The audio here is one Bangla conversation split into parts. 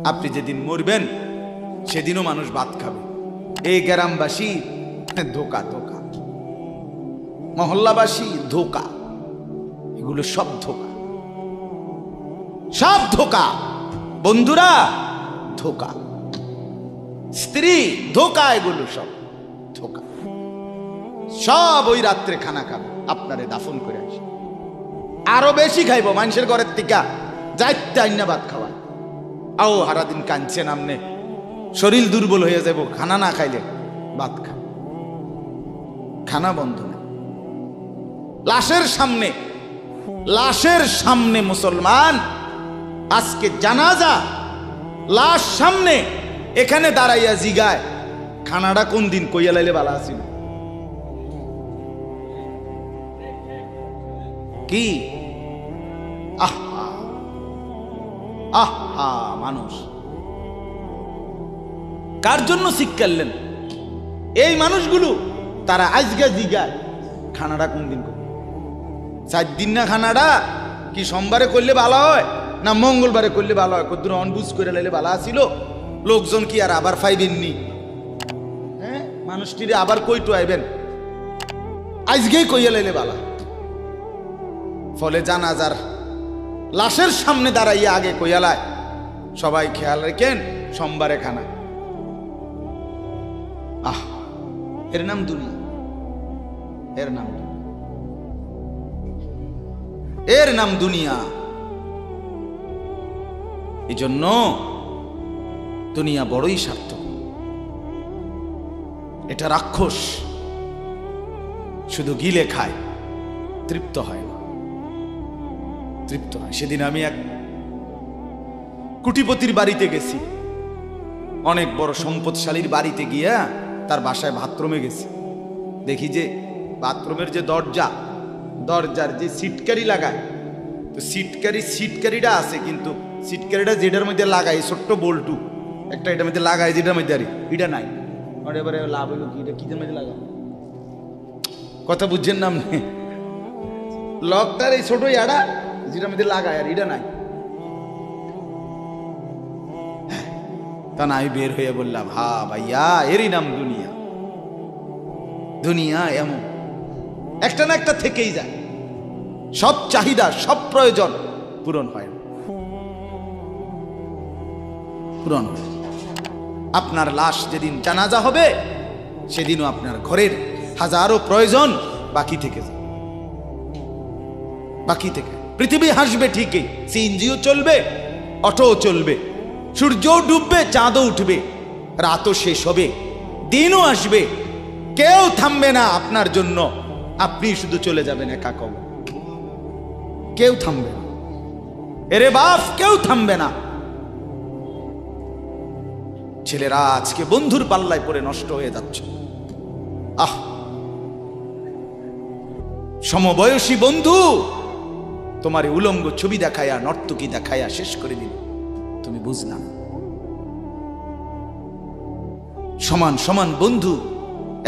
আপনি যেদিন মরবেন সেদিনও মানুষ ভাত খাবে। এই গ্রামবাসী ধোকা ধোকা, মহল্লাবাসী ধোকা, এগুলো সব ধোকা, সব ধোকা। বন্ধুরা ধোকা, স্ত্রী ধোকা, এগুলো সব ধোকা। সব ওই রাত্রে খানা খাবে, আপনারে দাফন করে আসে, আরো বেশি খাইব মানুষের ঘরের থেকে যাইতে আইনা ভাত খাওয়া। আও সারাদিন কাঁদছেন আমনে, শরীর দুর্বল হয়ে যাব, খানা না খাইলে ভাত খা, খানা বন্ধ না। লাশের সামনে, লাশের সামনে মুসলমান আজকে জানাজা, লাশ সামনে, এখানে দাঁড়াইয়া জিগায় খানাটা কোন দিন কইয়া লাইলে বালা আছিল। কি আহা আহা, মানুষ কার জন্য শিক্ষালেন? এই মানুষগুলো তারা আজকে জিগায় খানাটা কোন দিন করবে। 4 দিন না খানাটা কি সোমবারে করলে ভালো হয় না মঙ্গলবারে করলে ভালো হয়? কদ্দুর অনবুঝ করে লাইলে ভালো আসিল, লোকজন কি আর আবার পাইবেননি? হ্যাঁ, মানুষটিরে আবার কইটু আইবেন, আজকেই কইয়া লাইলে ভালো। ফলে জানাজার লাশের সামনে দাঁড়াইয়া আগে কইয়ালায় সবাই খেয়াল রেখেন সোমবারে খানা। আহ, এর নাম দুনিয়া, এর নাম, এর নাম দুনিয়া। এই জন্য দুনিয়া বড়ই স্বার্থক, এটা রাক্ষস, শুধু গিলে খায়, তৃপ্ত হয় না, তৃপ্ত হয়। সেদিন আমি এক কুটিপতির বাড়িতে গেছি, অনেক বড় সম্পদশালীর বাড়িতে গিয়া তার বাসায় বাথরুমে গেছি। দেখি যে বাথরুমের যে দরজা, দরজার যে সিটকারি লাগায়, তো সিটকারিটা আছে, কিন্তু সিটকারিটা যেটার মধ্যে লাগাই ছোট্ট বল্টু একটা, এটার মধ্যে লাগাই যেটার মধ্যে আর এটা নাই। এবারে লাভ হইল কি, এটা কি মধ্যে লাগাবো? কথা বুঝছেন না? লকটার এই ছোট ইয়াটা যেটার মধ্যে লাগায় আর এটা নাই। তা না, আমি বের হয়ে বললাম, হা ভাইয়া, এরই নাম দুনিয়া। দুনিয়া এমন একটা না একটা থেকেই যায়, সব চাহিদা, সব প্রয়োজন পূরণ হয়, পূরণ হয়। আপনার লাশ যেদিন জানাজা হবে সেদিনও আপনার ঘরের হাজারো প্রয়োজন বাকি থেকে যায়, বাকি থেকে। পৃথিবী হাসবে ঠিকই, সিএনজিও চলবে, অটোও চলবে, সূর্যও ডুববে, চাঁদও উঠবে, রাতও শেষ হবে, দিনও আসবে, কেউ থামবে না আপনার জন্য। আপনি শুধু চলে যাবেন একা কবর, কেউ থামবে না। এরে বাপ, কেউ থামবে না। ছেলেরা আজকে বন্ধুর পাল্লায় পড়ে নষ্ট হয়ে যাচ্ছে। আহ, সমবয়সী বন্ধু তোমার উলঙ্গ ছবি দেখায়া, নর্তকী দেখায়া শেষ করে দিল, তুমি বুঝলাম। সমান সমান বন্ধু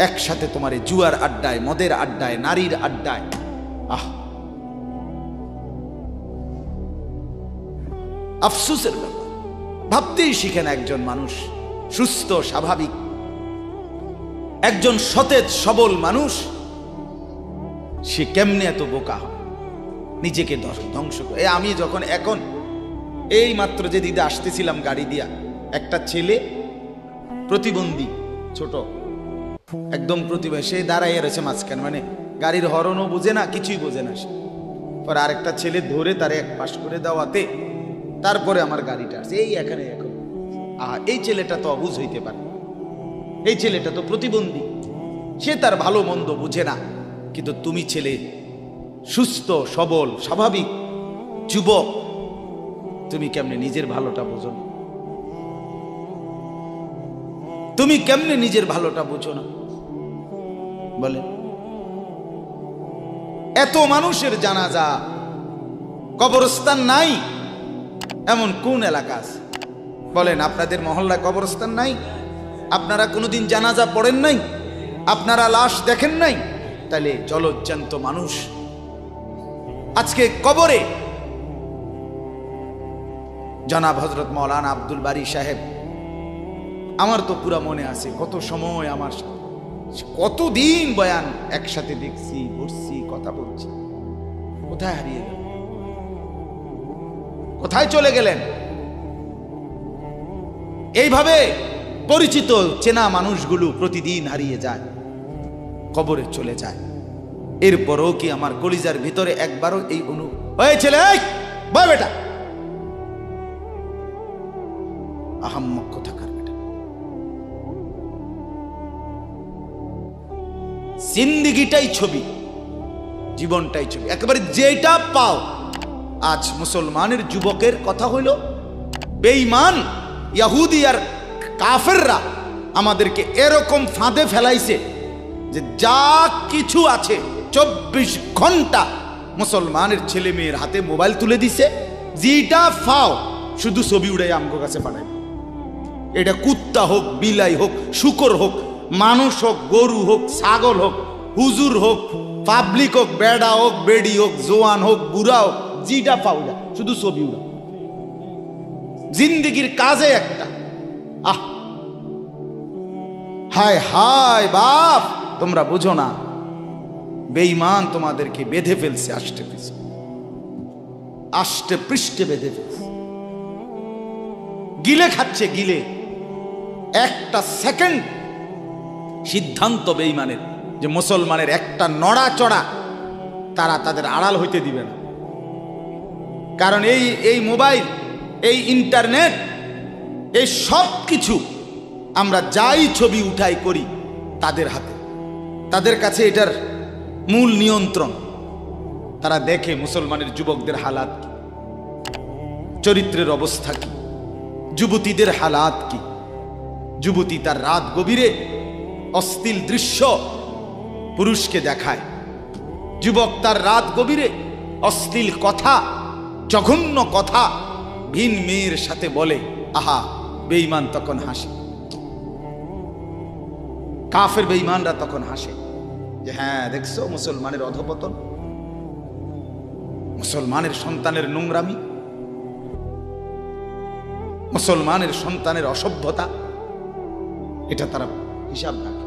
একসাথে তোমার জুয়ার আড্ডায়, মদের আড্ডায়, নারীর আড্ডায়। আহ, আফসোসের ব্যাপার। ভাবতেই শিখেন একজন মানুষ সুস্থ স্বাভাবিক, একজন সতেজ সবল মানুষ, সে কেমনে এত বোকা হয়, নিজেকে ধ্বংস করে। আমি যখন এখন এই মাত্র যে দিদা আসতেছিলাম গাড়ি দিয়া, একটা ছেলে প্রতিবন্ধী, ছোট একদম প্রতিবন্ধী, সে দাঁড়াইয়া রয়েছে মাঝখানে, মানে গাড়ির হরনও বোঝে না, কিছুই বোঝে না। সে পরে আরেকটা ছেলে ধরে তারে এক পাশ করে দেওয়াতে তারপরে আমার গাড়িটা আসছে এই এখানে। এখন এই ছেলেটা তো অবুঝ হইতে পারে, এই ছেলেটা তো প্রতিবন্ধী, সে তার ভালো মন্দ বুঝে না। কিন্তু তুমি ছেলে সুস্থ সবল স্বাভাবিক যুবক, তুমি কেমনে নিজের ভালোটা বোঝো না? তুমি কেমনে নিজের ভালোটা বোঝো না বলে? এত মানুষের জানাজা, কবরস্থান নাই এমন কোন এলাকা আছে বলেন? আপনাদের মহল্লায় কবরস্থান নাই? আপনারা কোনোদিন জানাজা পড়েন নাই? আপনারা লাশ দেখেন নাই? তাহলে জলজ্জান্ত মানুষ আজকে কবরে জনাব হযরত মাওলানা আব্দুল বারী সাহেব, আমার তো পুরা মনে আছে কত সময় আমার কতদিন বয়ান একসাথে দেখছি, বসছি, কথা বলছি। কোথায় হারিয়ে গেল? কোথায় চলে গেলেন? এইভাবে পরিচিত চেনা মানুষগুলো প্রতিদিন হারিয়ে যায়, কবরে চলে যায়। এরপরও কি আমার কলিজার ভিতরে একবারও এই ওই ছেলে, বয় বেটা, আহাম্মক কোথাকার বেটা। জিন্দিগিটাই ছবি, জীবনটাই ছবি, একেবারে যেটা পাও। আজ মুসলমানের যুবকের কথা হইল বেঈমান ইহুদি আর কাফেররা আমাদেরকে এরকম ফাঁদে ফেলাইছে যে যা কিছু আছে 24 ঘন্টা মুসলমানের ছেলে মেয়ের হাতে মোবাইল তুলে দিছে। যেটা ফাও শুধু ছবি উড়াই আমগো কাছে পাঠায়। এটা কুত্তা হোক, বিলাই হোক, শুকর হোক, মানুষ হোক, গরু হোক, ছাগল হোক, হুজুর হোক, পাবলিক হোক, বেড়া হোক, বেড়ি হোক, জোয়ান হোক, বুড়া হোক, যেটা পাও না শুধু ছবি উড়া। জিন্দিগির কাজে একটা আহ, হায় হায় বাপ, তোমরা বুঝো না, বেঈমান তোমাদেরকে বেঁধে ফেলছে, আষ্টে পৃষ্ঠে বেঁধে ফেলছে, গিলে খাচ্ছে, গিলে। একটা সেকেন্ড সিদ্ধান্ত বেঈমানের যে মুসলমানের একটা নড়াচড়া তারা তাদের আড়াল হইতে দিবে না। কারণ এই মোবাইল, এই ইন্টারনেট, এই সব কিছু আমরা যাই ছবি উঠাই করি তাদের হাতে, তাদের কাছে এটার মূল নিয়ন্ত্রণ। তারা দেখে মুসলমানের যুবকদের হালাত কি, চরিত্রের অবস্থা কি, যুবতীদের হালাত কি। যুবতী তার রাত গভীরে অশ্লীল দৃশ্য পুরুষকে দেখায়, যুবক তার রাত গভীরে অশ্লীল কথা, জঘন্য কথা ভিন মেয়ের সাথে বলে। আহা, বেঈমান তখন হাসে, কাফের বেঈমানরা তখন হাসে যে হ্যাঁ দেখছো মুসলমানের অধপতন, মুসলমানের সন্তানের নোংরামি, মুসলমানের সন্তানের অসভ্যতা, এটা তারা হিসাব রাখে।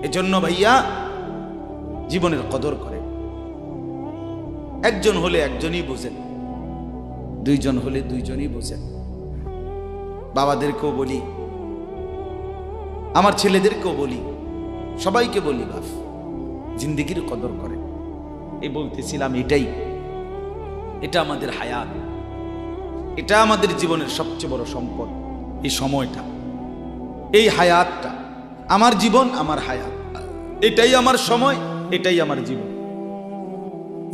এজন্য ভাইয়া জীবনের কদর করে। একজন হলে একজনই বোঝেন, দুইজন হলে দুইজনই বোঝেন। বাবাদেরকেও বলি, আমার ছেলেদেরকেও বলি, সবাইকে বলি, বাপ জিন্দেগির কদর করে। এই বলতেছিলাম, এটা আমাদের হায়াত, এটা আমাদের জীবনের সবচেয়ে বড় সম্পদ। এই সময়টা, এই হায়াতটা, আমার জীবন, আমার হায়াত, এটাই আমার সময়, এটাই আমার জীবন।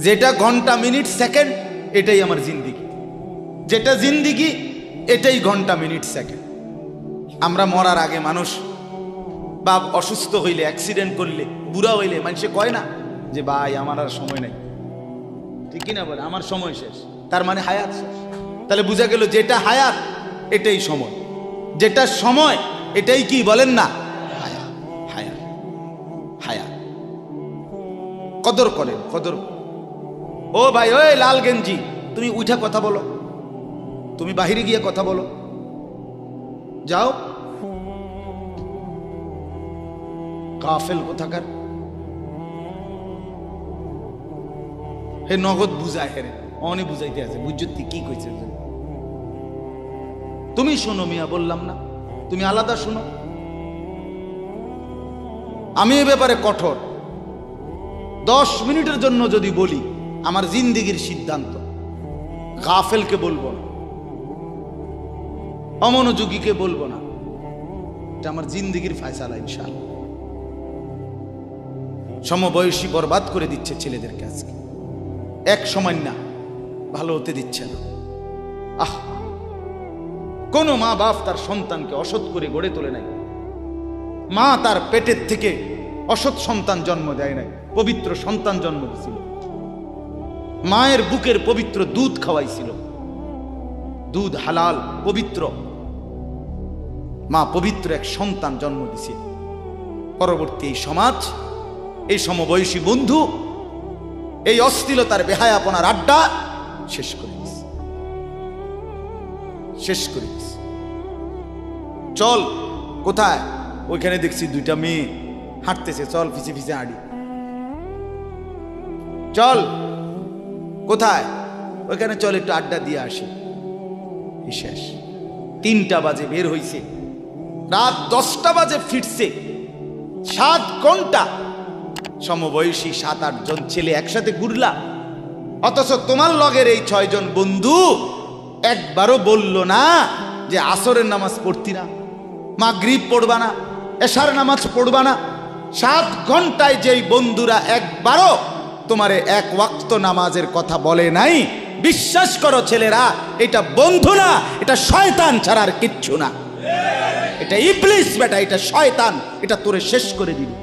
যেটা ঘন্টা, মিনিট, সেকেন্ড, এটাই আমার জিন্দিগি। যেটা জিন্দিগি, এটাই ঘন্টা, মিনিট, সেকেন্ড। আমরা মরার আগে মানুষ বা অসুস্থ হইলে, অ্যাক্সিডেন্ট করলে, বুড়া হইলে মানুষে কয় না যে ভাই আমার আর সময় নাই, ঠিক কিনা বলে, আমার সময় শেষ, তার মানে হায়াত শেষ। তাহলে বোঝা গেল যেটা হায়াত এটাই সময়, যেটা সময় এটাই কি বলেন না, হায়াত। হায়াত হায়াত কদর করেন, কদর। ও ভাই, ওই লাল গেঞ্জি, তুমি উঠা কথা বলো, তুমি বাহিরে গিয়ে কথা বলো, যাও। কাফেল কোথাকার, হে নগদ বুঝায়, হেরে অনেক বুঝাইতে আছে, বুঝতে কি কইছে। তুমি শোনো মিয়া, বললাম না, তুমি আলাদা শোনো। আমি এ ব্যাপারে কঠোর। 10 মিনিটের জন্য যদি বলি, আমার জিন্দিগির সিদ্ধান্ত, গাফেলকে বলবো না, অমনোযোগীকে বলবো না, এটা আমার জিন্দিগির ফায়সালা ইনশাআল্লাহ। সমবয়সী বরবাদ করে দিচ্ছে ছেলেদেরকে আজকে, এক সময় না ভালো হতে দিচ্ছে না। আহ, কোন মা বাপ তার সন্তানকে অসৎ করে গড়ে তোলে নাই। মা তার পেটের থেকে অসৎ সন্তান জন্ম দেয় নাই, পবিত্র সন্তান জন্ম দিয়েছিল। মায়ের বুকের পবিত্র দুধ খাওয়াইছিল, দুধ হালাল পবিত্র। মা পবিত্র এক সন্তান জন্ম দিছে। পরবর্তী এই সমাজ, এই সমবয়সী বন্ধু এই অশ্লীলতার বেহায়াপনার আড্ডা শেষ করে দিস, শেষ করে দিস। চল কোথায়? ওইখানে দেখছি দুইটা মেয়ে হাঁটতেছে, চল পিছে পিছে হাঁটি। চল কোথায়? ওইখানে চল একটু আড্ডা দিয়ে আসি। শেষ। 3টা বাজে বের হইছে, রাত 10টা বাজে ফিরছে। 7 ঘন্টা সমবয়সী 7-8 জন ছেলে একসাথে ঘুরলা, অথচ তোমার লগের এই 6 জন বন্ধু একবারও বলল না যে আসরের নামাজ পড়তি না, মাগরিব পড়বা না, এশার নামাজ পড়বা না। 7 ঘন্টায় যেই বন্ধুরা একবারও তোমারে 1 ওয়াক্ত নামাজের কথা বলে নাই, বিশ্বাস করো ছেলেরা, এটা বন্ধু না, এটা শয়তান ছাড়া আর কিচ্ছু না। এটা ইবলিস বেটা, এটা শয়তান, এটা তোরে শেষ করে দিবে।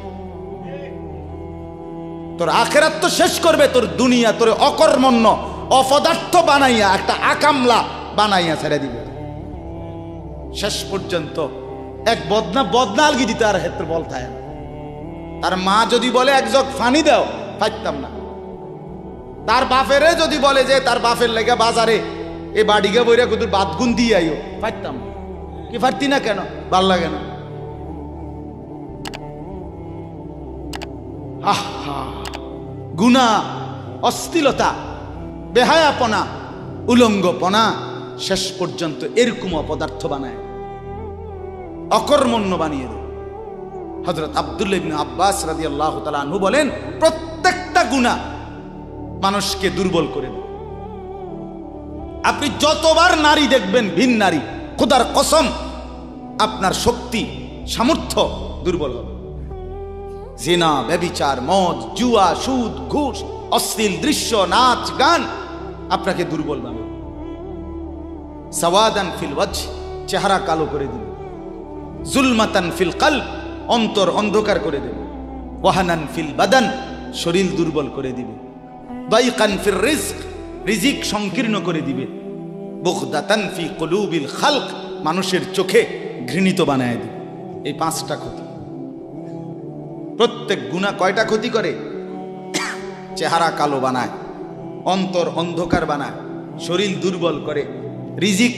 তোর আখিরাত তো শেষ করবে, তোর দুনিয়া তোরে অকর্মণ্য অপদার্থ বানাইয়া একটা আকামলা বানাইয়া ছেড়ে দিবে। শেষ পর্যন্ত এক বদনা আলগি দিতে আর ক্ষেত্রে বলতায়। তার মা যদি বলে 1 জগ পানি দাও, পাইতাম না। তার বাপেরে যদি বলে যে তার বাপের লেগে বাজারে এ বাড়িকে বইরা কুতুর বাদগুন দিয়ে আইও, পাইতাম না। কি পারতি না কেন? ভাল লাগে না। গুনাহ, অশ্লীলতা, বেহায়াপনা, উলঙ্গপনা শেষ পর্যন্ত এরকম অপদার্থ বানায়, অকর্মণ্য বানিয়ে দেয়। হযরত আব্দুল্লাহ ইবনে আব্বাস রাদিয়াল্লাহু তাআলা আনহু বলেন, প্রত্যেকটা গুনাহ মানুষকে দুর্বল করে দেয়। আপনি যতবার নারী দেখবেন ভিন নারী, খোদার কসম আপনার শক্তি সামর্থ্য দুর্বল হবে। জিনা, ব্যভিচার, মদ, জুয়া, সুদ, ঘুষ, অশ্লীল দৃশ্য, নাচ গান আপনাকে দুর্বল বানাবে। সাওয়াদান ফিল ওয়াজহ, চেহারা কালো করে দিবে। জুলমাতান ফিল কলব, অন্তর অন্ধকার করে দেবে। ওয়াহানান ফিল বাদান, শরীর দুর্বল করে দিবে। দাইকান ফির রিজক, রিজিক সংকীর্ণ করে দিবে। বুগদাতান ফি কুলুবিল খালক, মানুষের চোখে ঘৃণিত বানায় দিবে। এই 5টা ক্ষতি। প্রত্যেক গুনাহ কয়টা ক্ষতি করে? চেহারা কালো বানায়, অন্তর অন্ধকার বানায়, শরীর দুর্বল করে, রিজিক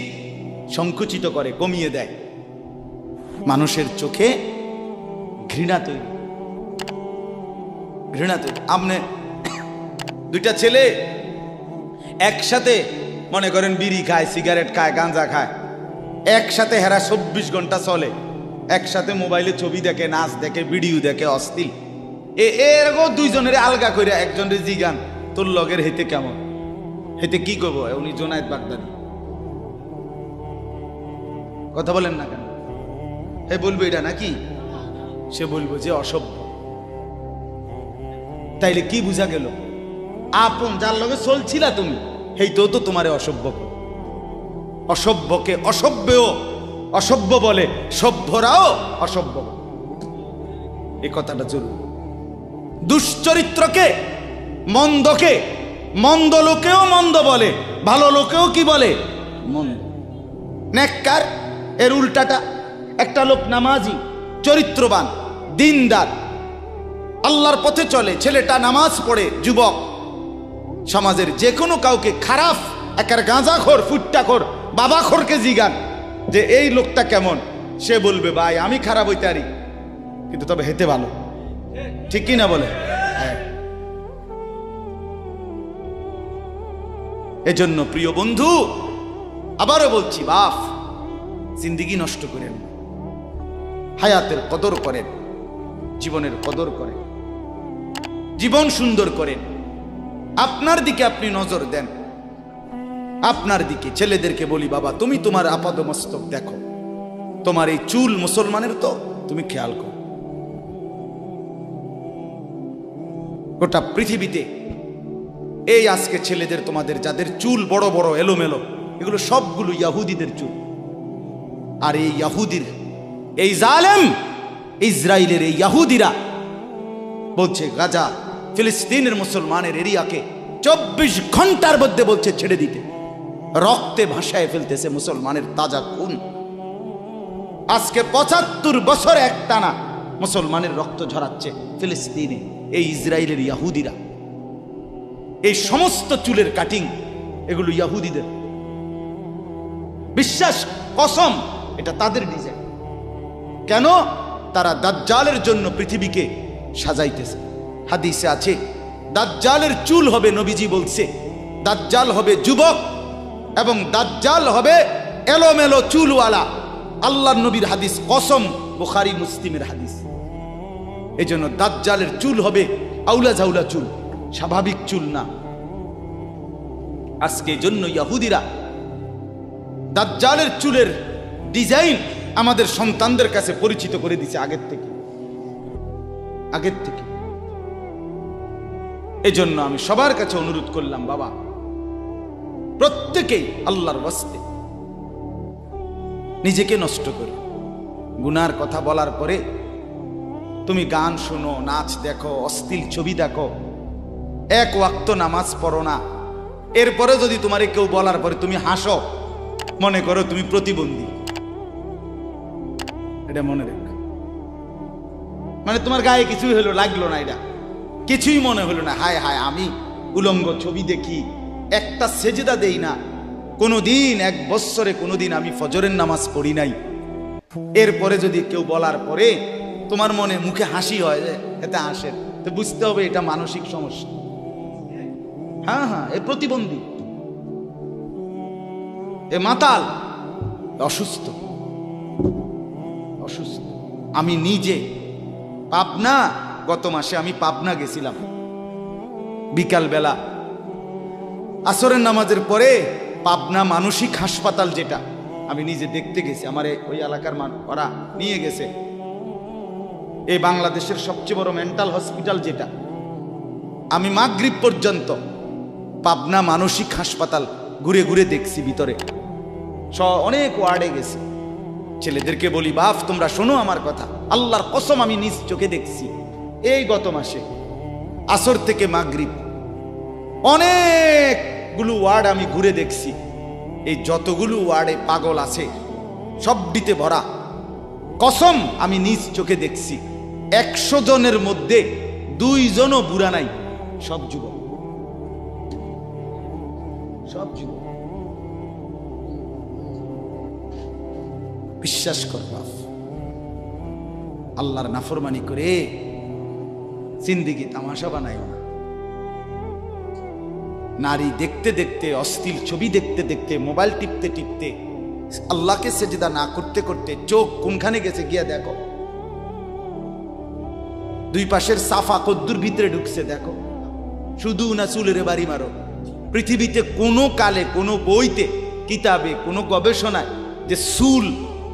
সংকুচিত করে, কমিয়ে দেয়, মানুষের চোখে ঘৃণা তৈরি, ঘৃণা তৈরি। আপনি 2টা ছেলে একসাথে মনে করেন বিড়ি খায়, সিগারেট খায়, গাঁজা খায়, একসাথে হেরা 24 ঘন্টা চলে, একসাথে মোবাইলে ছবি দেখে, নাচ দেখে, ভিডিও দেখে, অশ্লীল। এরকম 2 জনের আলগা করে একজনের জিগান তোর লগের হেতে কেমন, হেতে কি করবো? উনি জোনায়েদ বাগদাদি। কথা বলেন না কেন? হে বলবো এটা নাকি? সে বলবো যে অসভ্য। তাইলে কি বুঝা গেল? আপন যার লগে চলছিলা তুমি, হেইতো তো তোমারে অসভ্য। অসভ্যকে অসভ্যও অসভ্য বলে, সভ্যরাও অসভ্য বলে। এই কথাটা জরুরি। দুশ্চরিত্রকে, মন্দকে মন্দ লোকেও মন্দ বলে, ভালো লোকেও কি বলে? মন্দ। নেককার এর উল্টাটা। একটা লোক নামাজি, চরিত্রবান, দিনদার, আল্লাহর পথে চলে, ছেলেটা নামাজ পড়ে, যুবক, সমাজের যে কোনো কাউকে খারাপ, একার গাঁজাখোর, ফুট্টাখোর, বাবাখোরকে জিগান যে এই লোকটা কেমন, সে বলবে ভাই আমি খারাপ হইতে পারি, কিন্তু তবে হেতে ভালো। ঠিক কি না বলে? হ্যাঁ। এজন্য প্রিয় বন্ধু, আবারও বলছি, বাপ জিন্দেগি নষ্ট করেন, হায়াতের কদর করেন, জীবনের কদর করেন, জীবন সুন্দর করেন। আপনার দিকে আপনি নজর দেন, আপনার দিকে। ছেলেদেরকে বলি, বাবা তুমি তোমার আপাদমস্তক দেখো, তোমার এই চুল মুসলমানের তো, তুমি খেয়াল করো। গোটা পৃথিবীতে এই আজকে ছেলেদের, তোমাদের যাদের চুল বড় বড় এলোমেলো, এগুলো সবগুলো ইয়াহুদিদের চুল। আর এই ইয়াহুদির, এই জালেম ইসরায়েলের এই ইয়াহুদিরা বলছে গাজা, ফিলিস্তিনের মুসলমানের এরিয়াকে 24 ঘন্টার মধ্যে বলছে ছেড়ে দিতে। রক্তে ভাসায় ফেলতেছে মুসলমানের তাজা খুন। আজকে 75 বছর একটানা মুসলমানের রক্ত ঝরাচ্ছে ফিলিস্তিনে এই ইসরায়েলের ইয়াহুদিরা। এই সমস্ত চুলের কাটিং এগুলো ইহুদিদের। বিশ্বাস, কসম, এটা তাদের ডিজাইন। কেন? তারা দাজ্জালের জন্য পৃথিবীকে সাজাইতেছে। হাদিসে আছে দাজ্জালের চুল হবে, নবীজি বলছে দাজ্জাল হবে যুবক এবং দাজ্জাল হবে এলোমেলো চুলওয়ালা। আল্লাহর নবীর হাদিস, কসম, বুখারী মুসলিমের হাদিস। এই জন্য দাজ্জালের চুল হবে আউলা ঝাউলা চুল, স্বাভাবিক চুল না। আজকে জন্য ইহুদিরা দাজ্জালের চুলের ডিজাইন আমাদের সন্তানদের কাছে পরিচিত করে দিছে আগের থেকে। এজন্য আমি সবার কাছে অনুরোধ করলাম, বাবা প্রত্যেকেই আল্লাহর ওয়াস্তে নিজেকে নষ্ট করে। গুনার কথা বলার পরে তুমি গান শোনো, নাচ দেখো, অশ্লীল ছবি দেখো, এক ওয়াক্ত নামাজ পড়ো না, এরপরে যদি তোমারে কেউ বলার পরে তুমি হাসো, মনে করো তুমি প্রতিবন্ধী। এটা মনে রেখ, মানে তোমার গায়ে কিছুই হলো, লাগলো না, এটা কিছুই মনে হলো না। হায় হায়, আমি উলঙ্গ ছবি দেখি, একটা সেজদা দেই না কোনোদিন, 1 বছরে কোনোদিন আমি ফজরের নামাজ পড়ি নাই, এরপরে যদি কেউ বলার পরে তোমার মনে মুখে হাসি হয়, এতে হাসেন, তো বুঝতে হবে এটা মানসিক সমস্যা। হ্যাঁ, এ প্রতিবন্ধী, এ মাতাল, অসুস্থ। আমি নিজে পাবনা, গত মাসে আমি পাবনা গেছিলাম, বিকাল বেলা আসরের নামাজের পরে পাবনা মানসিক হাসপাতাল, যেটা আমি নিজে দেখতে গেছি, আমার ওই এলাকার ওরা নিয়ে গেছে, এই বাংলাদেশের সবচেয়ে বড় মেন্টাল হসপিটাল যেটা। আমি মাগরিব পর্যন্ত পাবনা মানসিক হাসপাতাল ঘুরে ঘুরে দেখছি, ভিতরে অনেক ওয়ার্ডে গেছি। ছেলেদেরকে বলি, বাপ তোমরা শোনো আমার কথা, আল্লাহর কসম আমি নিজ চোখে দেখছি, এই গত মাসে আসর থেকে মাগরিব অনেকগুলো ওয়ার্ড আমি ঘুরে দেখছি। এই যতগুলো ওয়ার্ডে পাগল আছে সবটিতে ভরা, কসম আমি নিজ চোখে দেখছি। 100 জনের মধ্যে 2 জনও বুড়া নাই, সব যুবক। বিশ্বাস কর বাপ, আল্লাহর নাফরমানি করে জিন্দেগি তামাশা বানাইও না। নারী দেখতে দেখতে, অশ্লীল ছবি দেখতে দেখতে, মোবাইল টিপতে টিপতে, আল্লাহকে সেজদা না করতে করতে চোখ কোনখানে গেছে গিয়া দেখো। 2 পাশের সাফা কদ্দুর ভিতরে ঢুকছে দেখো। শুধু না চুলের বাড়ি মারো। পৃথিবীতে কোনো কালে, কোনো বইতে, কিতাবে, কোনো গবেষণায় যে চুল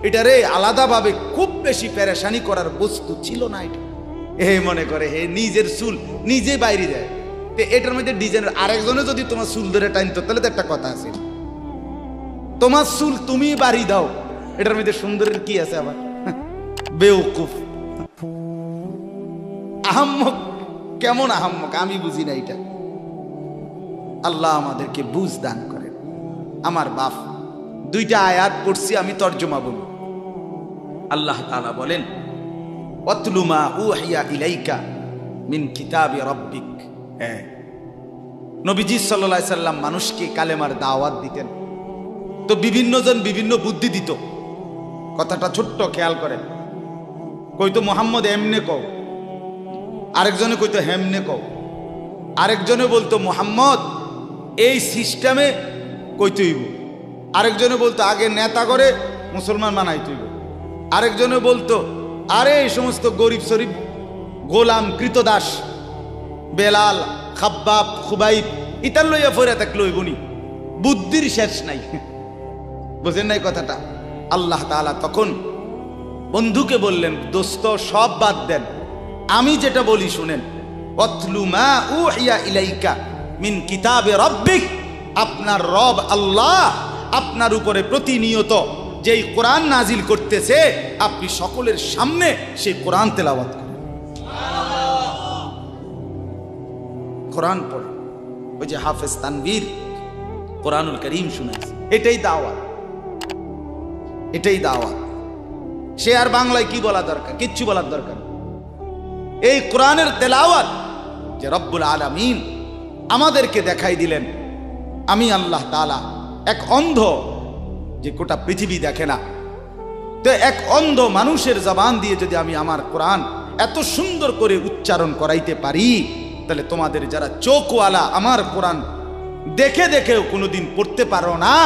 এটারে আলাদাভাবে খুব বেশি পেরেশানি করার বস্তু ছিল না। এটা মনে করে নিজের চুল নিজে বাইরে দেয়, এটার মধ্যে ডিজাইন। আরেকজনে যদি তোমার চুল ধরে টাইনতো তাহলে তো একটা কথা আছে, তোমার চুল তুমি বাড়ি দাও, এটার মধ্যে সুন্দরের কি আছে আবার? বেওকুফ, আহাম্মক। কেমন আহাম্মক আমি বুঝি না এটা। আল্লাহ আমাদেরকে বুঝ দান করেন। আমার বাপ 2টা আয়াত পড়ছি, আমি তর্জমা বলি। আল্লাহ তাআলা বলেন, ওয়াতলু মা উহিয়া ইলাইকা মিন কিতাবি রাব্বিক। নবীজি সাল্লাল্লাহু আলাইহি সাল্লাম মানুষকে কালেমার দাওয়াত দিতেন, তো বিভিন্ন জন বিভিন্ন বুদ্ধি দিত। কথাটা ছোট্ট, খেয়াল করেন। কইতো মুহাম্মদ এমনে কও, আরেকজনে কইতো হেমনে কও, আরেকজনে বলতো মুহাম্মদ এই সিস্টেমে কইতেইব, আরেকজনে বলতো আগে নেতা করে মুসলমান বানাইতেইব, আরেকজনে বলতো আরে এই সমস্ত গরিব শরীফ গোলাম কৃতদাস বেলাল খাব্বাব খুবাইব ইতার লইয়া ফইরা থাকলে হইবনি। বুদ্ধির শেষ নাই। বুঝেন নাই কথাটা? আল্লাহ তাআলা তখন বন্ধুকে বললেন, দোস্ত সব বাদ দেন, আমি যেটা বলি শুনেন। ওয়াতলু মা উহিয়া ইলাইকা মিন কিতাবে রাব্বিক। আপনার রব আল্লাহ আপনার উপরে প্রতিনিয়ত যেই কোরআন নাজিল করতেছে, আপনি সকলের সামনে সেই কোরআন তেলাওয়াত করেন, কোরআন পড়ে। ওই যে হাফেজ তানভীর কোরআনুল কারীম শুনাইছে, এটাই দাওয়াত, এটাই দাওয়াত। সে আর বাংলায় কি বলা দরকার? কিচ্ছু বলার দরকার। এই কোরআনের তেলাওয়াত যে রব্বুল আলামিন আমাদেরকে দেখাই দিলেন আমি আল্লাহ তাআলা এক অন্ধ, যে গোটা পৃথিবী দেখে না, তো এক অন্ধ মানুষের জবান দিয়ে যদি আমি আমার কোরআন এত সুন্দর করে উচ্চারণ করাইতে পারি, তাহলে তোমাদের যারা চোখওয়ালা আমার কোরআন দেখে দেখেও কোনোদিন পড়তে পারো না,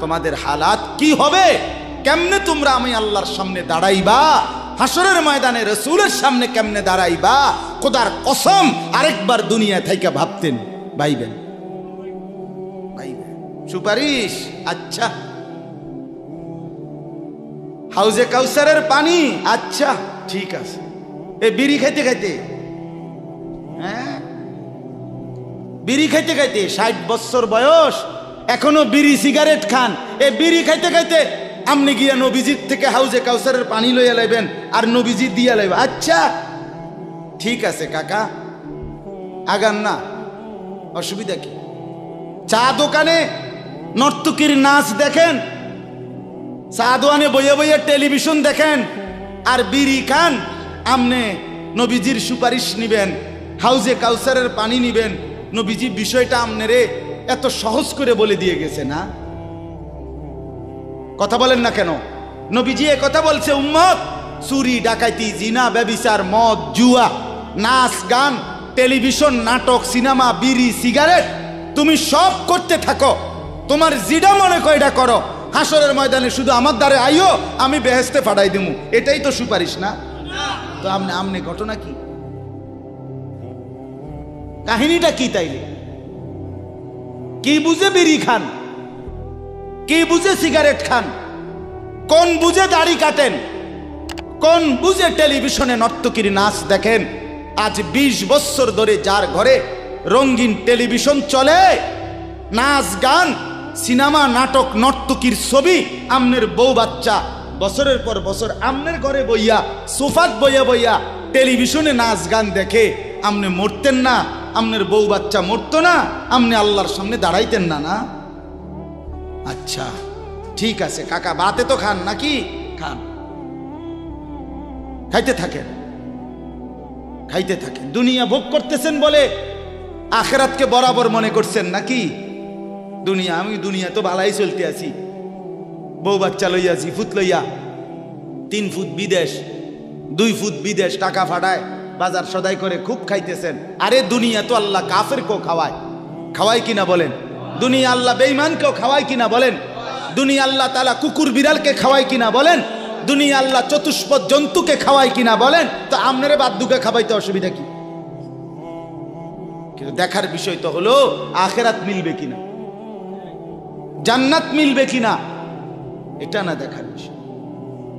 তোমাদের হালাত কি হবে? কেমনে তোমরা আমি আল্লাহর সামনে দাঁড়াইবা? হাসরের ময়দানে রাসূলের সামনে কেমনে দাঁড়াইবা? খোদার কসম আরেকবার দুনিয়া থেকে ভাবতেন, ভাইবেন সুপারিশ। আচ্ছা, হাউজে কাউসারের পানি, আচ্ছা ঠিক আছে। এই বিড়ি খাইতে খাইতে, হ্যাঁ বিড়ি খাইতে খাইতে 60 বছর বয়স, এখনো বিড়ি সিগারেট খান। এই বিড়ি খাইতে খাইতে আপনি গিয়া নবীজির থেকে হাউজে কাউসারের পানি লইয়া লাইবেন আর নবীজি দিয়া লাইবে। আচ্ছা ঠিক আছে কাকা, আগান না, অসুবিধা কি? চা দোকানে নর্তকীর নাচ দেখেন, চা দোকানে বইয়া বইয়া টেলিভিশন দেখেন, আর বিড়ি খান। আমনে নবীজির সুপারিশ নিবেন, হাউজে কাউসারের পানি নিবেন। নবীজি বিষয়টা আমনেরে এত সহজ করে বলে দিয়ে গেছে না? কথা বলেন না কেন? নবীজি এ কথা বলছে, উম্মত চুরি ডাকাতি জিনা ব্যভিচার মদ জুয়া নাচ গান টেলিভিশন নাটক সিনেমা বিড়ি সিগারেট তুমি সব করতে থাকো, তোমার জিডা মনে কয়টা করো, হাসরের ময়দানে শুধু আমার দ্বারে আইও, আমি বেহেশতে পাঠাই দিমু। এটাই তো সুপারিশ না? তো আমনে ঘটনা কি, কাহিনীটা কি? তাইলে কি বুঝে বিড়ি খান, কি বুঝে সিগারেট খান, কোন বুঝে দাড়ি কাটেন, কোন বুঝে টেলিভিশনে নর্তকীর নাচ দেখেন? আজ 20 বছর ধরে যার ঘরে রঙিন টেলিভিশন চলে, নাচ গান সিনেমা নাটক নর্তকীর ছবি, আমনের বউ বাচ্চা বছরের পর বছর আমনের ঘরে বইয়া সোফাত বইয়া বইয়া টেলিভিশনে নাচ গান দেখে, আমনে মরতেন না? আমনের বউ বাচ্চা মরতো না? আমনে আল্লাহর সামনে দাঁড়াইতেন না? না? আচ্ছা ঠিক আছে কাকা, বাতে তো খান নাকি? খান, খাইতে থাকেন, খাইতে থাকেন। দুনিয়া ভোগ করতেছেন বলে আখিরাতকে বরাবর মনে করছেন নাকি? দুনিয়া, আমি দুনিয়া তো ভালাই চলতে আছি, বউ বাচ্চা লইয়া 2 ফুট লইয়া 3 ফুট বিদেশ 2 ফুট বিদেশ টাকা ফাটায় বাজার সদাই করে খুব খাইতেছেন। আরে দুনিয়া তো আল্লাহ কাফেরকেও খাওয়ায়, খাওয়ায় কিনা বলেন? দুনিয়া আল্লাহ বেঈমানকেও খাওয়ায় কিনা বলেন? দুনিয়া আল্লাহ তাআলা কুকুর বিড়ালকে খাওয়ায় কিনা বলেন? দুনিয়া আল্লাহ চতুষ্পদ জন্তুকে খাওয়ায় কিনা বলেন? তো আমনেরে বাদ্দুকে খাওয়াইতে অসুবিধা কি? কিন্তু দেখার বিষয় তো হলো আখিরাত মিলবে কিনা, জান্নাত মিলবে কিনা, এটা না দেখার বিষয়।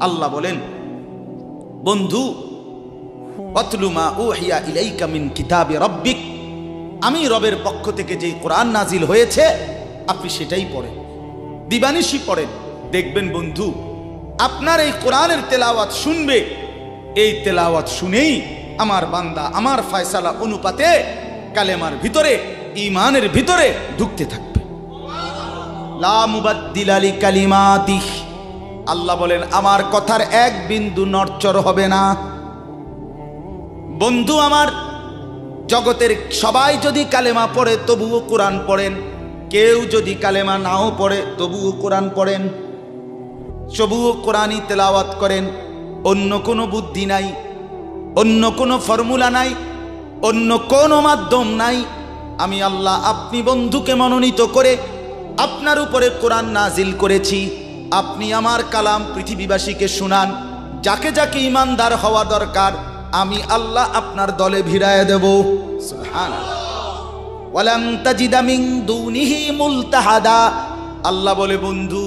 আল্লাহ বলেন, বন্ধু অতলু মা উহিয়া ইলাইকা মিন কিতাবি রাব্বিক, আমি রবের পক্ষ থেকে যেই কোরআন নাজিল হয়েছে আপনি সেটাই পড়েন, দিবানিশি পড়েন। দেখবেন বন্ধু, আপনার এই কোরআনের তেলাওয়াত শুনবে, এই তেলাওয়াত শুনেই আমার বান্দা আমার ফয়সালা অনুপাতে কালেমার ভিতরে ঈমানের ভিতরে ঢুকতে থাকবে। লা মুবাদ্দিলা লিকালিমাতিহ, আল্লাহ বলেন আমার কথার এক বিন্দু নড়চড় হবে না। বন্ধু আমার, জগতের সবাই যদি কালেমা পড়ে তবুও কোরআন পড়েন, কেউ যদি কালেমা নাও পড়ে তবুও কোরআন পড়েন, তবুও কোরআনই তেলাওয়াত করেন। অন্য কোনো বুদ্ধি নাই, অন্য কোনো ফর্মুলা নাই, অন্য কোনো মাধ্যম নাই। আমি আল্লাহ আপনি বন্ধুকে মনোনীত করে আপনার উপরে কোরআন নাজিল করেছি, আপনি আমার কালাম পৃথিবীবাসীকে শুনান। যাকে যাকে ইমানদার হওয়া দরকার আমি আল্লাহ আপনার দলে ভিড়ায় দেব। সুবহানাল্লাহ। ওয়ালাম তাজিদা মিন দুনিহি মুলতাহাদা, আল্লাহ বলে বন্ধু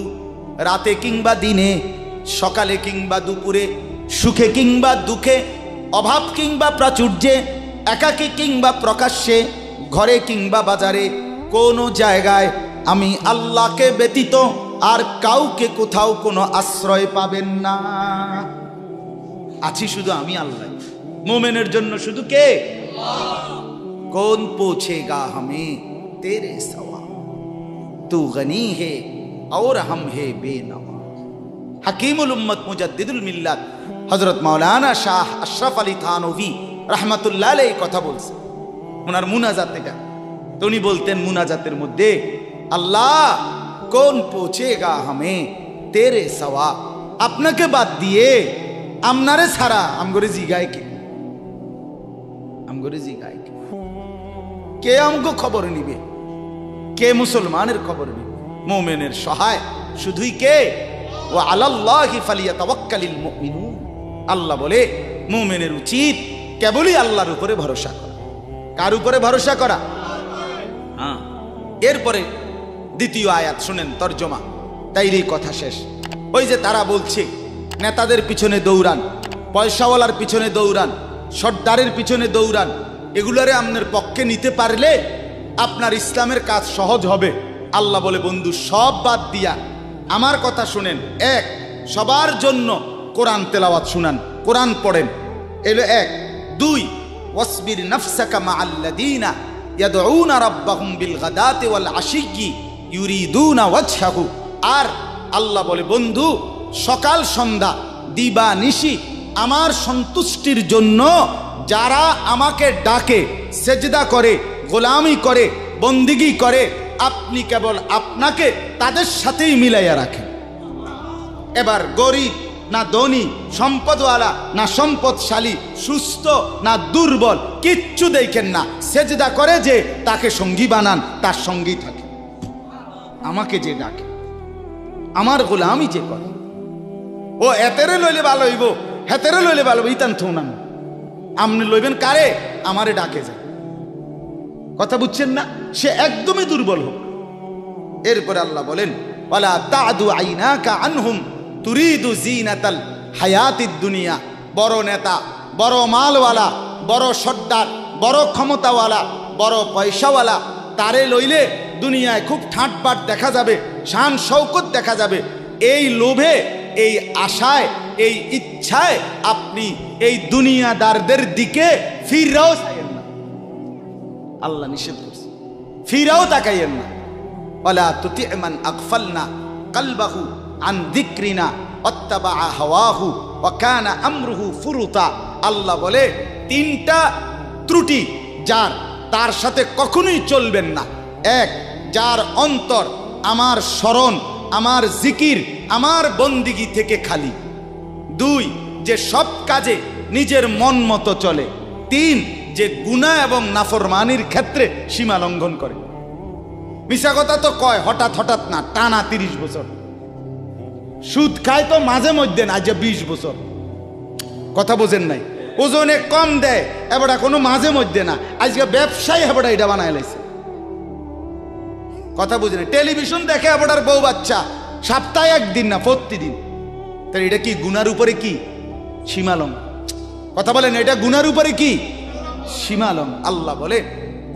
রাতে কিংবা দিনে, সকালে কিংবা দুপুরে, সুখে কিংবা দুঃখে, অভাব কিংবা প্রাচুর্যে, একাকী কিংবা প্রকাশ্যে, ঘরে কিংবা বাজারে, কোনো জায়গায় আমি আল্লাহকে ব্যতীত আর কাউকে কোথাও কোনো আশ্রয় পাবেন না। আছি শুধু আমি আল্লাহ। মোমেনের জন্য শুধু কে? কौन पूछेगा हमें तेरे सवा, तू गनी है और हम है बेनवा। हकीमुल उम्मत मुजद्दिदुल मिल्लत हजरत मौलाना शाह अशरफ अली थानवी रहमतुल्लाह अलैहि কথা বলছে ওনার মুনাজাত এটা। তো উনি বলতেন মুনাজাতের মধ্যে, আল্লাহ কোন পৌঁছেগা হামে তেরে সওয়া, আপনাকে বাদ দিয়ে আমনারে ছাড়া আমগরে জিগায় কে, আমগরে জিগায় কে, কে আমগো খবর নিবে, কে মুসলমানের খবর নিবে? মুমিনের সহায় শুধুই কে? ওয়া আলাল্লাহি ফালিয়াতাওয়াক্কালিল মুমিনুন। আল্লাহ বলে মুমিনের উচিত কেবলই আল্লাহর উপরে ভরসা করা। কার উপরে ভরসা করা? হ্যাঁ। এরপরে দ্বিতীয় আয়াত শুনেন, তরজমা, তাইরই কথা শেষ। ওই যে তারা বলছে নেতাদের পিছনে দৌড়ান, পয়সাওয়ালার পিছনে দৌড়ান, সর্দারের পিছনে দৌড়ান, এগুলারে আপনার পক্ষে নিতে পারলে আপনার ইসলামের কাজ সহজ হবে। আল্লাহ বলে বন্ধু সব বাদ দিয়া আমার কথা শুনেন। এক, সবার জন্য কোরআন তেলাওয়াত শুনান, কোরআন পড়েন, এলো এক। দুই, ওয়াসবির নাফসাকা মাআল্লাযীনা ইয়াদউনা রাব্বাহুম বিল গাদাতি ওয়াল আশিয়্যি ইউরিদুনা ওয়াজহাহু। আর আল্লাহ বলে বন্ধু সকাল সন্ধ্যা দিবা নিশি আমার সন্তুষ্টির জন্য যারা আমাকে ডাকে, সেজদা করে, গোলামি করে, বন্দিগি করে, আপনি কেবল আপনাকে তাদের সাথেই মিলাইয়া রাখেন। এবার গরিব না ধনী, সম্পদওয়ালা না সম্পদশালী, সুস্থ না দুর্বল, কিচ্ছু দেখেন না, সেজদা করে যে তাকে সঙ্গী বানান, তার সঙ্গী থাকে। আমাকে যে ডাকে, আমার গোলামি যে করে, ও এতেরে লইলে ভালো হইব, হেতেরে লইলে ভালো হইব, ইতান থৌ না, আপনি লইবেন কারে? আমারে ডাকে যায়। কথা বুঝছেন না? সে একদমই দুর্বল হোক। এরপরে আল্লাহ বলেন, ওয়ালা তা'দু আইনাকা আনহুম তুরিদু জিনাতাল হায়াতিদ দুনিয়া। বড় নেতা, বড় মালওয়ালা, বড় সর্দার, বড় ক্ষমতাওয়ালা, বড় পয়সাওয়ালা, তারে লইলে দুনিয়ায় খুব ঠাটবাট দেখা যাবে, শান শৌকত দেখা যাবে। এই লোভে, এই আশায়, এই ইচ্ছায় আপনি এই দুনিয়াদারদের দিকে ফিরাও চাইয়েন না। আল্লাহ নিষেধ করছে, ফিরাও তাকাইয়েন না। ওয়ালা তুতি মান আগফালনা কলবাহু আন যিকরিনা ওয়াত্তাবা হাওয়াহু ওয়া কানা আমরুহু ফুরুতা। আল্লাহ বলে তিনটা ত্রুটি যার, তার সাথে কখনোই চলবেন না। এক, যার অন্তর আমার স্মরণ, আমার জিকির, আমার বন্দিগি থেকে খালি। দুই, যে সব কাজে নিজের মন মতো চলে। তিন, যে গুনাহ এবং নাফরমানির ক্ষেত্রে সীমা লঙ্ঘন করে। মিশা কথা তো কয় হঠাৎ হঠাৎ না, টানা 30 বছর। সুদ খায় তো মাঝে মধ্যে না, যে 20 বছর। কথা বোঝেন নাই? ওজনে কম দেয় এবার কোনো মাঝে মধ্যে না, আজকে ব্যবসায়ী এবার এটা বানায় লাইছে। কথা বুঝেন? টেলিভিশন দেখে এবার বউ বাচ্চা, সপ্তাহে একদিন না, প্রতিদিন। তাহলে এটা কি গুনার উপরে কি সীমালঙ্ঘন? কথা বলেন, এটা গুনার উপরে কি সীমালঙ্ঘন? আল্লাহ বলে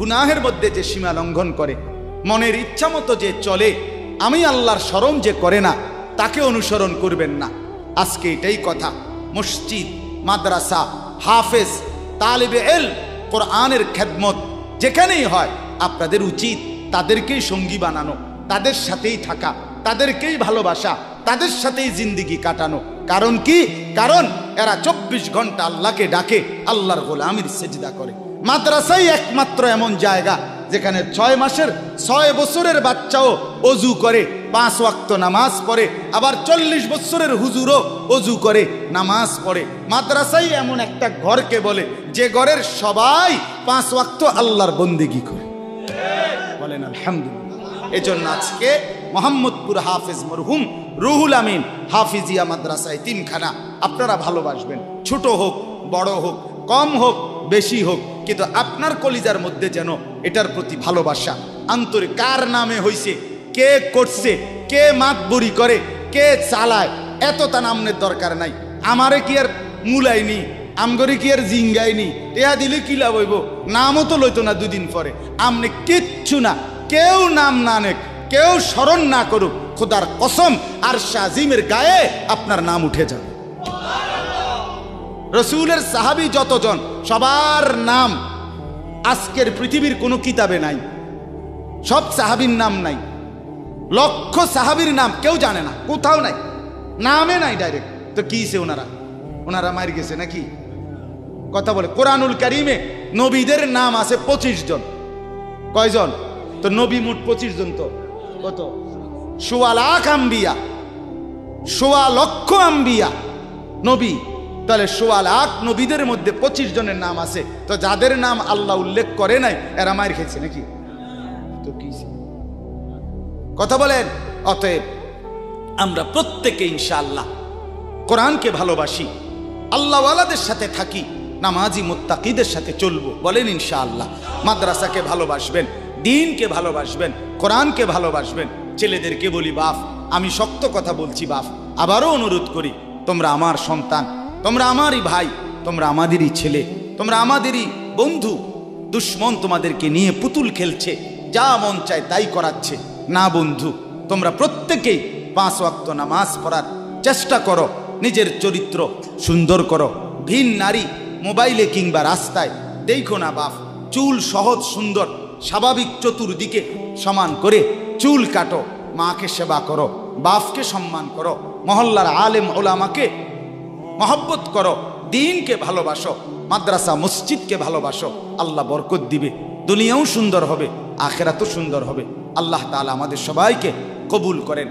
গুনাহের মধ্যে যে সীমা লঙ্ঘন করে, মনের ইচ্ছা মতো যে চলে, আমি আল্লাহর স্মরণ যে করে না, তাকে অনুসরণ করবেন না। আজকে এটাই কথা। মসজিদ, মাদ্রাসা, হাফেজ, তালিবে ইলম, কোরআনের খেদমত যেখানেই হয়, আপনাদের উচিত তাদেরকেই সঙ্গী বানানো, তাদের সাথেই থাকা, তাদেরকেই ভালোবাসা, তাদের সাথেই জিন্দেগি কাটানো। কারণ কি? কারণ এরা 24 ঘন্টা আল্লাহকে ডাকে, আল্লাহর গোলামির সেজদা করে। মাদ্রাসাই একমাত্র এমন জায়গা যেখানে 6 মাসের 6 বছরের বাচ্চাও অজু করে, 5 ওয়াক্ত নামাজ পড়ে, আবার 40 বছরের হুজুরও অজু করে, নামাজ পড়ে। মাদ্রাসাই এমন একটা ঘরকে বলে যে ঘরের সবাই 5 ওয়াক্ত আল্লাহর বন্দেগী করে। বলেন আলহামদুলিল্লাহ। এজন্য আজকে মোহাম্মদপুর হাফেজ মরহুম রুহুল আমিন হাফিজিয়া মাদ্রাসায় 3খানা আপনারা ভালোবাসবেন। ছোট হোক, বড় হোক, কম হোক, বেশি হোক, কিন্তু আপনার কলিজার মধ্যে যেন এটার প্রতি ভালোবাসা, আন্তরিক। কার নামে হইছে, কে করছে, কে মাতবরি করে, কে চালায়, এত তা নামের দরকার নাই। আমারে কি আর মুলাইনি, আমগরে কি আর জিঙ্গাইনি, টেহা দিলে কি লাভ হইব? নামও তো লইতো না 2 দিন পরে। আমনে কিচ্ছু না, কেউ নাম না নেক, কেউ স্মরণ না করুক, খোদার কসম আরশে আজিমের গায়ে আপনার নাম উঠে যাবে। রসুলের সাহাবী যতজন, সবার নাম আজকের পৃথিবীর কোনো কিতাবে নাই। সব সাহাবীর নাম নাই, লক্ষ সাহাবীর নাম কেউ জানে না, কোথাও নাই, নামে নাই ডাইরেক্ট। তো কিছে ওনারা মার গেছে নাকি? কথা বলে কোরআনুল কারীমে নবীদের নাম আছে 25 জন। কয়জন? তো নবী মোট 25 জন। তো কত? 1.25 লাখ আম্বিয়া, 1.25 লক্ষ আম্বিয়া নবী। তাহলে 1.25 লাখ নবীদের মধ্যে 25 জনের নাম আছে। তো যাদের নাম আল্লাহ উল্লেখ করে নাই এরা মায়ের খেয়েছে নাকি? তো কি কথা বলেন? অতএব আমরা প্রত্যেকে ইনশাআল্লাহ কোরআনকে ভালোবাসি, আল্লাহওয়ালাদের সাথে থাকি, নামাজি মুত্তাকিদের সাথে চলবো। বলেন ইনশাআল্লাহ। মাদ্রাসাকে ভালোবাসবেন, দ্বীনকে ভালোবাসবেন, কোরআনকে ভালোবাসবেন। ছেলেদেরকে বলি বাপ, আমি শক্ত কথা বলছি বাপ, আবারও অনুরোধ করি, তোমরা আমার সন্তান, তোমরা আমারই ভাই, তোমরা আমাদেরই ছেলে, তোমরা আমাদেরই বন্ধু। দুশ্মন তোমাদেরকে নিয়ে পুতুল খেলছে, যা মন চায় তাই করাচ্ছে। না বন্ধু, তোমরা প্রত্যেকেই 5 ওয়াক্ত নামাজ পড়ার চেষ্টা করো, নিজের চরিত্র সুন্দর করো। ভিন নারী মোবাইলে কিংবা রাস্তায় দেখো না বাপ। চুল সহজ সুন্দর স্বাভাবিক চতুর্দিকে সমান করে চুল কাটো, মাকে সেবা করো, বাপকে সম্মান করো, মহল্লার আলেম ওলামাকে মহব্বত করো, দ্বীনকে ভালোবাসো, মাদ্রাসা মসজিদকে ভালোবাসো। আল্লাহ বরকত দিবে, দুনিয়াও সুন্দর হবে, আখিরাতও সুন্দর হবে। আল্লাহ তাআলা আমাদের সবাইকে কবুল করেন।